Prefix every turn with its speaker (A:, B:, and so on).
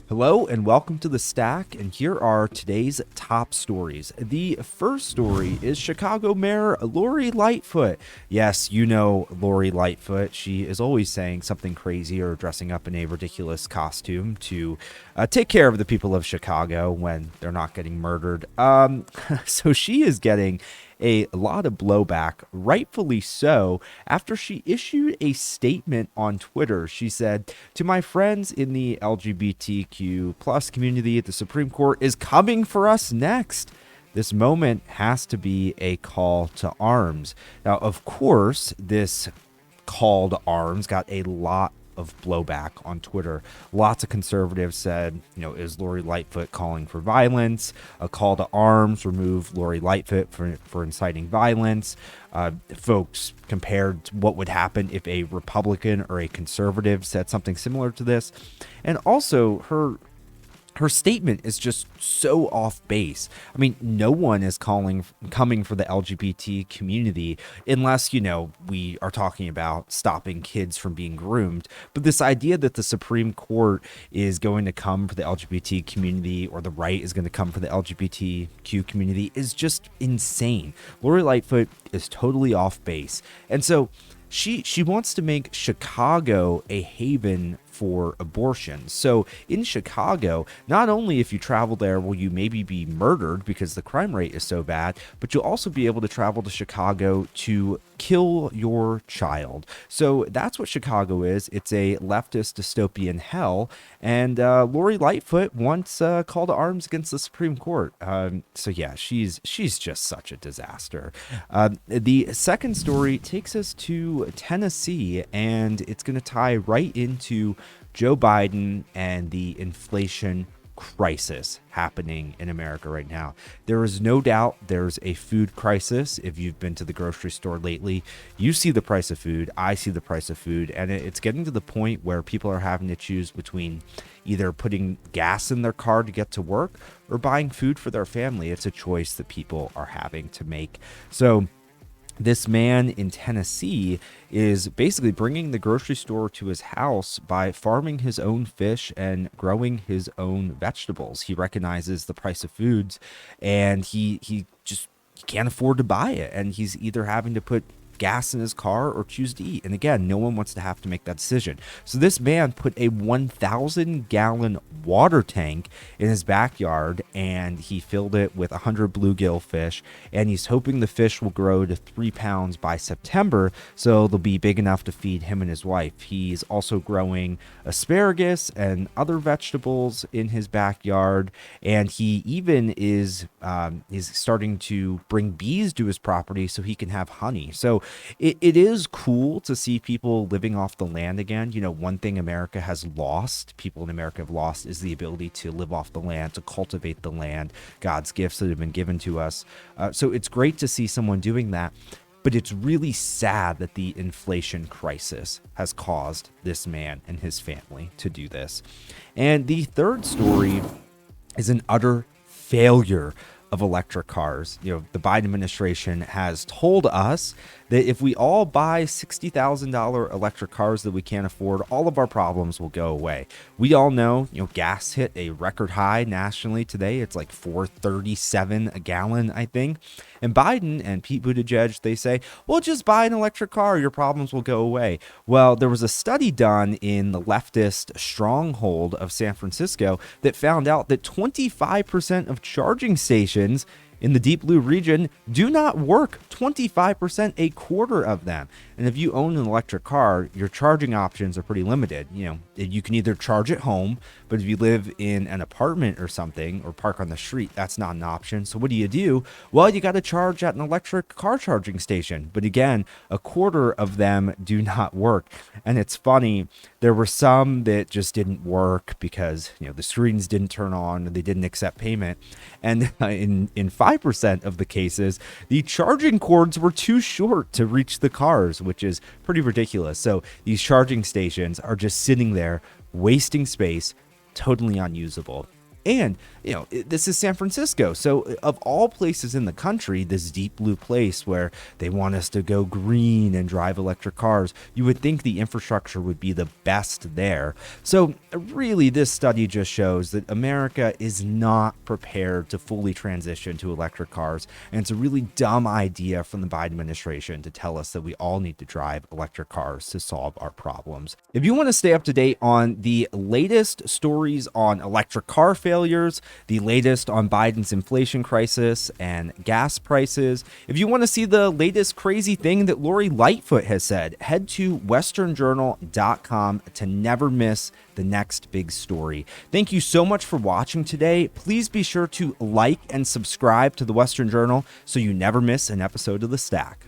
A: Hello and welcome to The Stack, and here are today's top stories. The first story is Chicago Mayor Lori Lightfoot. Yes, you know Lori Lightfoot. She is always saying something crazy or dressing up in a ridiculous costume to take care of the people of Chicago when they're not getting murdered. So she is getting a lot of blowback, rightfully so, after she issued a statement on Twitter. She said, "To my friends in the LGBTQ plus community, the Supreme Court is coming for us next. This moment has to be a call to arms." Now, of course, this call to arms got a lot of blowback on Twitter. Lots of conservatives said, is Lori Lightfoot calling for violence? A call to arms, remove Lori Lightfoot for inciting violence. Folks compared what would happen if a Republican or a conservative said something similar to this. And also her statement is just so off base. I mean, no one is coming for the LGBT community unless, we are talking about stopping kids from being groomed. But this idea that the Supreme Court is going to come for the LGBT community or the right is going to come for the LGBTQ community is just insane. Lori Lightfoot is totally off base. And so she wants to make Chicago a haven for abortion. So in Chicago, not only if you travel there will you maybe be murdered because the crime rate is so bad, but you'll also be able to travel to Chicago to kill your child. So that's what Chicago is. It's a leftist dystopian hell. And Lori Lightfoot wants a call to arms against the Supreme Court. So yeah, she's just such a disaster. The second story takes us to Tennessee, and it's going to tie right into Joe Biden and the inflation crisis happening in America right now. There is no doubt there's a food crisis. If you've been to the grocery store lately, you see the price of food. I see the price of food, and it's getting to the point where people are having to choose between either putting gas in their car to get to work or buying food for their family. It's a choice that people are having to make. So this man in Tennessee is basically bringing the grocery store to his house by farming his own fish and growing his own vegetables. He recognizes the price of foods, and he can't afford to buy it. And he's either having to put gas in his car or choose to eat. And again, no one wants to have to make that decision. So this man put a 1,000-gallon water tank in his backyard, and he filled it with 100 bluegill fish, and he's hoping the fish will grow to 3 pounds by September, so they'll be big enough to feed him and his wife. He's also growing asparagus and other vegetables in his backyard, and he even is starting to bring bees to his property so he can have honey. So it is cool to see people living off the land again. One thing America has lost, people in America have lost, is the ability to live off the land, to cultivate the land, God's gifts that have been given to us. So it's great to see someone doing that. But it's really sad that the inflation crisis has caused this man and his family to do this. And the third story is an utter failure of electric cars. The Biden administration has told us that if we all buy $60,000 electric cars that we can't afford, all of our problems will go away. We all know, gas hit a record high nationally today. It's like $4.37 a gallon, I think. And Biden and Pete Buttigieg, they say, well, just buy an electric car, your problems will go away. Well, there was a study done in the leftist stronghold of San Francisco that found out that 25% of charging stations in the Deep Blue region do not work. 25%, a quarter of them. And if you own an electric car, your charging options are pretty limited. You can either charge at home, but if you live in an apartment or something or park on the street, that's not an option. So what do? Well, you got to charge at an electric car charging station. But again, a quarter of them do not work. And it's funny, there were some that just didn't work because, the screens didn't turn on, or they didn't accept payment. And in 5% of the cases, the charging cords were too short to reach the cars, which is pretty ridiculous. So these charging stations are just sitting there wasting space, totally unusable. And, this is San Francisco. So, of all places in the country, this deep blue place where they want us to go green and drive electric cars, you would think the infrastructure would be the best there. So, really, this study just shows that America is not prepared to fully transition to electric cars. And it's a really dumb idea from the Biden administration to tell us that we all need to drive electric cars to solve our problems. If you want to stay up to date on the latest stories on electric car failures, the latest on Biden's inflation crisis and gas prices, if you want to see the latest crazy thing that Lori Lightfoot has said, head to westernjournal.com to never miss the next big story. Thank you so much for watching today. Please be sure to like and subscribe to the Western Journal so you never miss an episode of The Stack.